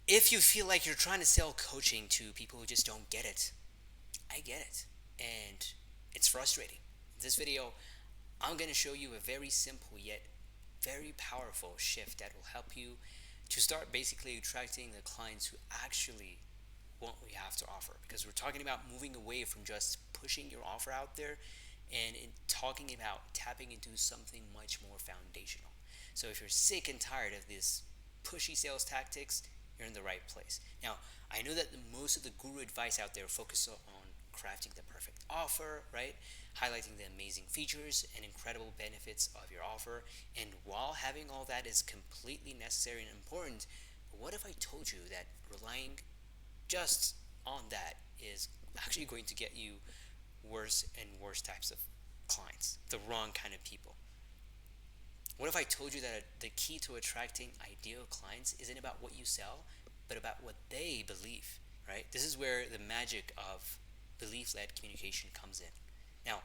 If you feel like you're trying to sell coaching to people who just don't get it, I get it. And it's frustrating. In this video, I'm going to show you a very simple yet very powerful shift that will help you to start basically attracting the clients who actually want what you have to offer. Because we're talking about moving away from just pushing your offer out there and talking about tapping into something much more foundational. So if you're sick and tired of this pushy sales tactics, you're in the right place. Now, I know that most of the guru advice out there focus on crafting the perfect offer, right? Highlighting the amazing features and incredible benefits of your offer. And while having all that is completely necessary and important, what if I told you that relying just on that is actually going to get you worse and worse types of clients, the wrong kind of people? What if I told you that the key to attracting ideal clients isn't about what you sell, but about what they believe, right? This is where the magic of belief led communication comes in. Now,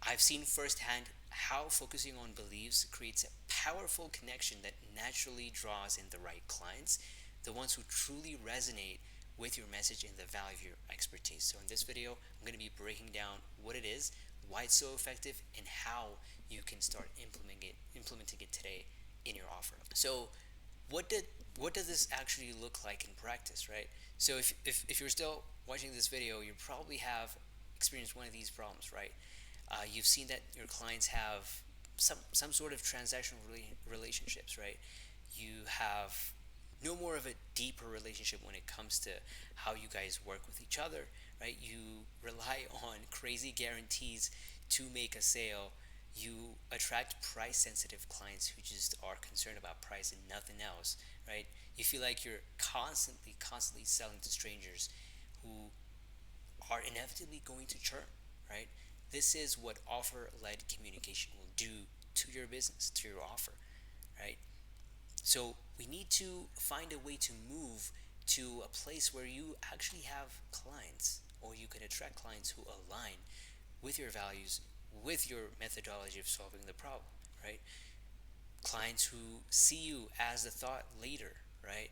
I've seen firsthand how focusing on beliefs creates a powerful connection that naturally draws in the right clients, the ones who truly resonate with your message and the value of your expertise. So in this video, I'm going to be breaking down what it is, why it's so effective, and how you can start implementing it today in your offer. So what does this actually look like in practice, right? So if you're still watching this video, you probably have experienced one of these problems, right? You've seen that your clients have some sort of transactional relationships, right? You have no more of a deeper relationship when it comes to how you guys work with each other, right? You rely on crazy guarantees to make a sale. You attract price sensitive clients who just are concerned about price and nothing else, right? You feel like you're constantly selling to strangers who are inevitably going to churn, right? This is what offer led communication will do to your business, to your offer, right? So we need to find a way to move to a place where you actually have clients, or you can attract clients who align with your values, with your methodology of solving the problem, right? Clients who see you as the thought leader, right?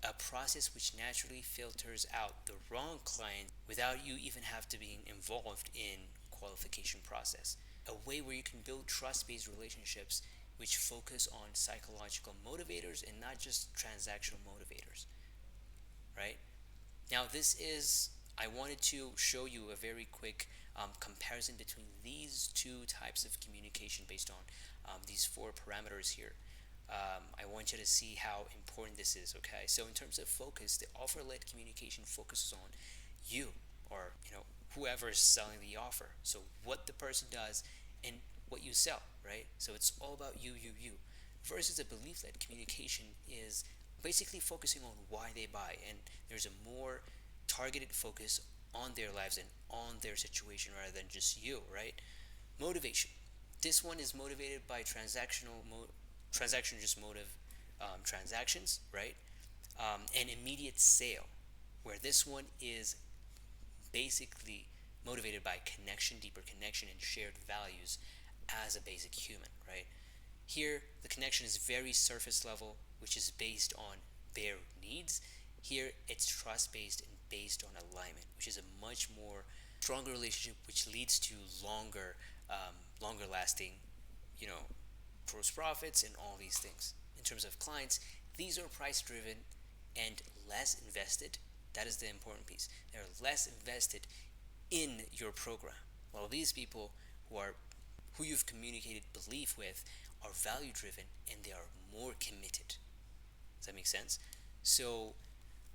A process which naturally filters out the wrong client without you even have to be involved in qualification process. A way where you can build trust-based relationships which focus on psychological motivators and not just transactional motivators, right? Now I wanted to show you a very quick comparison between these two types of communication based on these four parameters here. I want you to see how important this is, okay? So in terms of focus, the offer-led communication focuses on you, or whoever is selling the offer. So what the person does and what you sell, right? So it's all about you. Versus a belief-led communication is basically focusing on why they buy, and there's a more targeted focus on their lives and on their situation rather than just you, right? Motivation. This one is motivated by transaction just motive transactions, right? An immediate sale, where this one is basically motivated by connection, deeper connection, and shared values as a basic human, right? Here, the connection is very surface level, which is based on their needs. Here, it's trust based and based on alignment, which is a much more stronger relationship, which leads to longer lasting, you know, gross profits and all these things. In terms of clients, these are price driven and less invested. That is the important piece. They're less invested in your program. While these people who you've communicated belief with are value driven and they are more committed. Does that make sense? So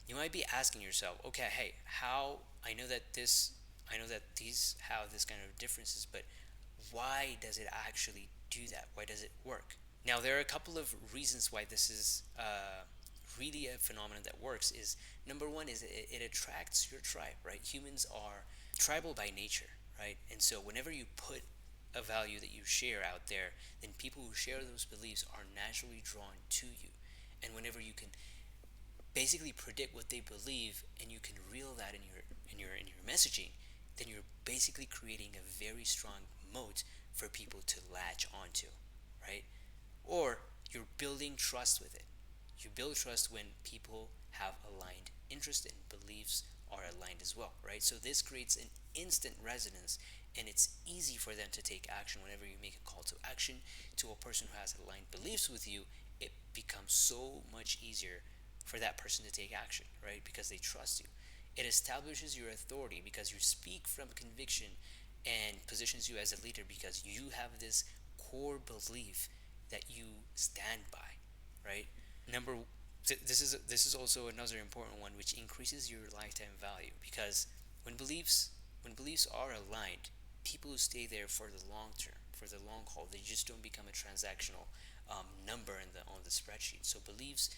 you might be asking yourself, okay, hey, how I know that these have this kind of differences, but why does it actually do that? Why does it work? Now, there are a couple of reasons why this is really a phenomenon that works. Is number one is it attracts your tribe, right? Humans are tribal by nature, right? And so whenever you put a value that you share out there, then people who share those beliefs are naturally drawn to you. And whenever you can basically predict what they believe and you can reel that in your messaging, then you're basically creating a very strong moat for people to latch onto, right? Or you're building trust with it. You build trust when people have aligned interest and beliefs are aligned as well, right? So this creates an instant resonance, and it's easy for them to take action. Whenever you make a call to action to a person who has aligned beliefs with you, it becomes so much easier for that person to take action, right? Because they trust you. It establishes your authority because you speak from conviction, and positions you as a leader because you have this core belief that you stand by, right? Number this is also another important one, which increases your lifetime value because when beliefs when beliefs are aligned, people stay there for the long term, for the long haul. They just don't become a transactional number on the spreadsheet. So beliefs,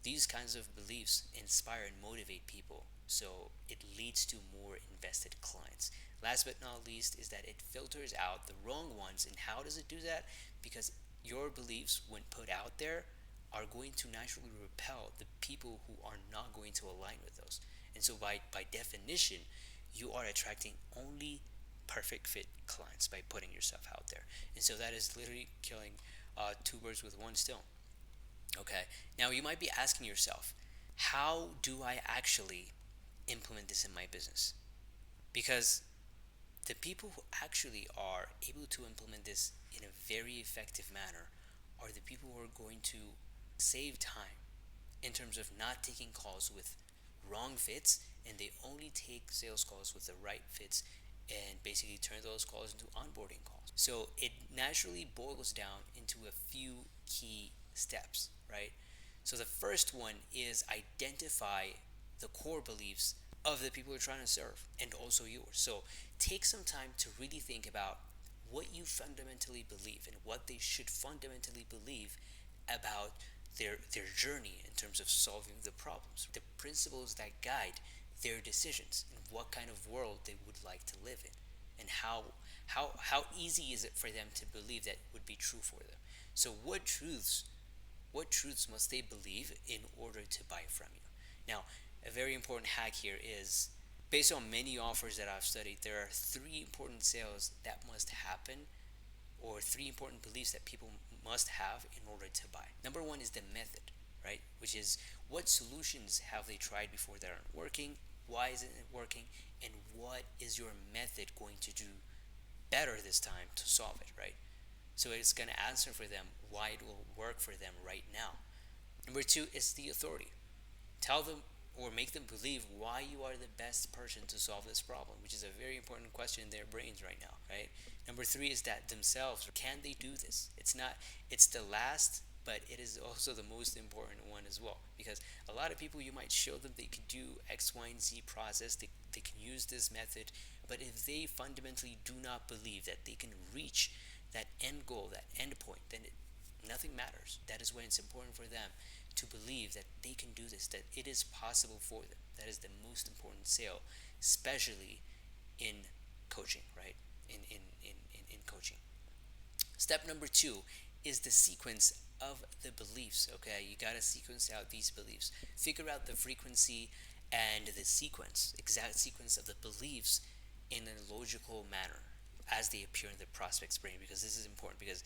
these kinds of beliefs inspire and motivate people. So it leads to more invested clients. Last but not least is that it filters out the wrong ones. And how does it do that? Because your beliefs, when put out there, are going to naturally repel the people who are not going to align with those. And so by definition, you are attracting only perfect fit clients by putting yourself out there. And so that is literally killing two birds with one stone. Okay. Now you might be asking yourself, how do I actually implement this in my business? Because the people who actually are able to implement this in a very effective manner are the people who are going to save time in terms of not taking calls with wrong fits, and they only take sales calls with the right fits and basically turn those calls into onboarding calls. So it naturally boils down into a few key steps, right? So the first one is identify the core beliefs of the people you're trying to serve and also yours. So take some time to really think about what you fundamentally believe and what they should fundamentally believe about their journey in terms of solving the problems, the principles that guide their decisions, and what kind of world they would like to live in, and how easy is it for them to believe that would be true for them. So what truths must they believe in order to buy from you? Now, a very important hack here is, based on many offers that I've studied, there are three important sales that must happen, or three important beliefs that people must have in order to buy. Number one is the method, right? Which is, what solutions have they tried before that aren't working? Why isn't it working? And what is your method going to do better this time to solve it, right? So it's going to answer for them why it will work for them right now. Number two is the authority. Tell them or make them believe why you are the best person to solve this problem, which is a very important question in their brains right now, right? Number three is that themselves, can they do this? It's the last, but it is also the most important one as well, because a lot of people, you might show them they can do X, Y, and Z process, they can use this method, but if they fundamentally do not believe that they can reach that end goal, that end point, then nothing matters. That is when it's important for them to believe that they can do this, that it is possible for them. That is the most important sale, especially in coaching, right? In coaching. Step number two is the sequence of the beliefs. Okay, you gotta sequence out these beliefs. Figure out the frequency and the exact sequence of the beliefs in a logical manner as they appear in the prospect's brain, because this is important. Because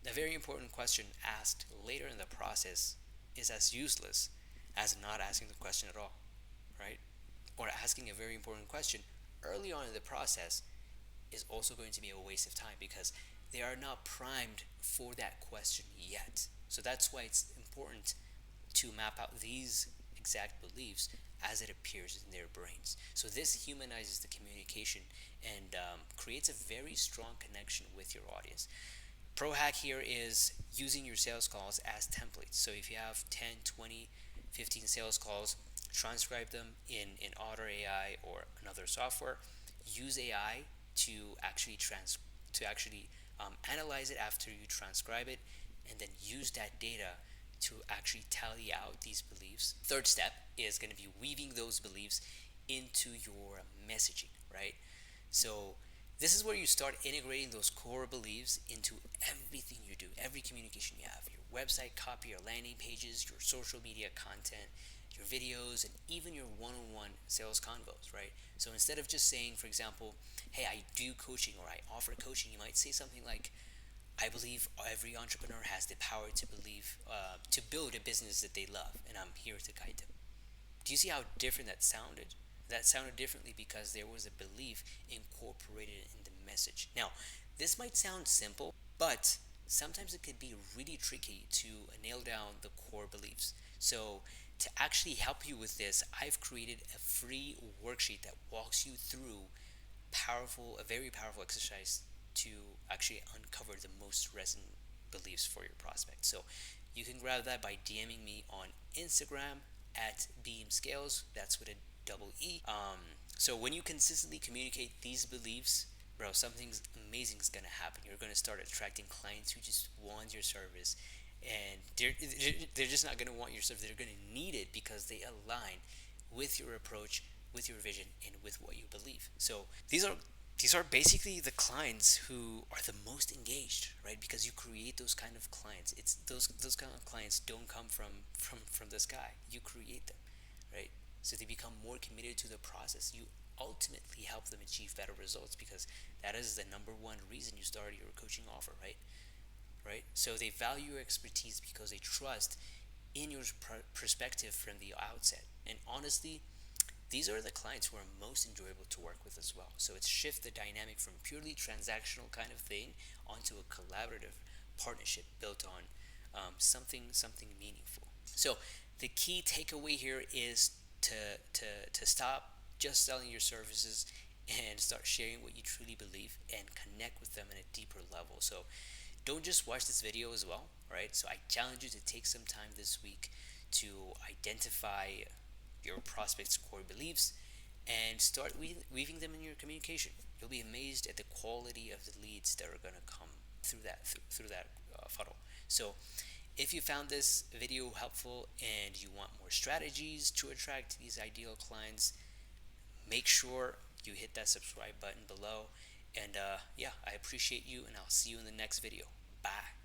a very important question asked later in the process is as useless as not asking the question at all, right? Or asking a very important question early on in the process is also going to be a waste of time because they are not primed for that question yet. So that's why it's important to map out these exact beliefs as it appears in their brains. So this humanizes the communication and creates a very strong connection with your audience. Pro hack here is using your sales calls as templates. So if you have 10, 20, 15 sales calls, transcribe them in Otter AI or another software. Use AI to actually analyze it after you transcribe it, and then use that data to actually tally out these beliefs. Third step is going to be weaving those beliefs into your messaging, right? So this is where you start integrating those core beliefs into everything you do, every communication you have, your website copy, your landing pages, your social media content, your videos, and even your one-on-one sales convos, right? So instead of just saying, for example, hey, I do coaching or I offer coaching, you might say something like, I believe every entrepreneur has the power to build a business that they love, and I'm here to guide them. Do you see how different that sounded? That sounded differently because there was a belief incorporated in the message. Now, this might sound simple, but sometimes it could be really tricky to nail down the core beliefs. So, to actually help you with this, I've created a free worksheet that walks you through a very powerful exercise to actually uncover the most resonant beliefs for your prospect. So you can grab that by DMing me on Instagram at beamscales. That's with a double E. So when you consistently communicate these beliefs, bro, something amazing is gonna happen. You're gonna start attracting clients who just want your service, and they're just not gonna want your service. They're gonna need it because they align with your approach, with your vision, and with what you believe. So these are basically the clients who are the most engaged, right? Because you create those kind of clients. It's those kind of clients don't come from the sky. You create them, right? So they become more committed to the process. You ultimately help them achieve better results because that is the number one reason you started your coaching offer, right? Right? So they value your expertise because they trust in your perspective from the outset. And honestly, these are the clients who are most enjoyable to work with as well. So it's shift the dynamic from purely transactional kind of thing onto a collaborative partnership built on something meaningful. So the key takeaway here is to to stop just selling your services and start sharing what you truly believe and connect with them at a deeper level. So don't just watch this video as well, right? So I challenge you to take some time this week to identify your prospects' core beliefs and start weaving them in your communication. You'll be amazed at the quality of the leads that are going to come through that funnel. So if you found this video helpful and you want more strategies to attract these ideal clients, make sure you hit that subscribe button below. And yeah, I appreciate you, and I'll see you in the next video. Bye.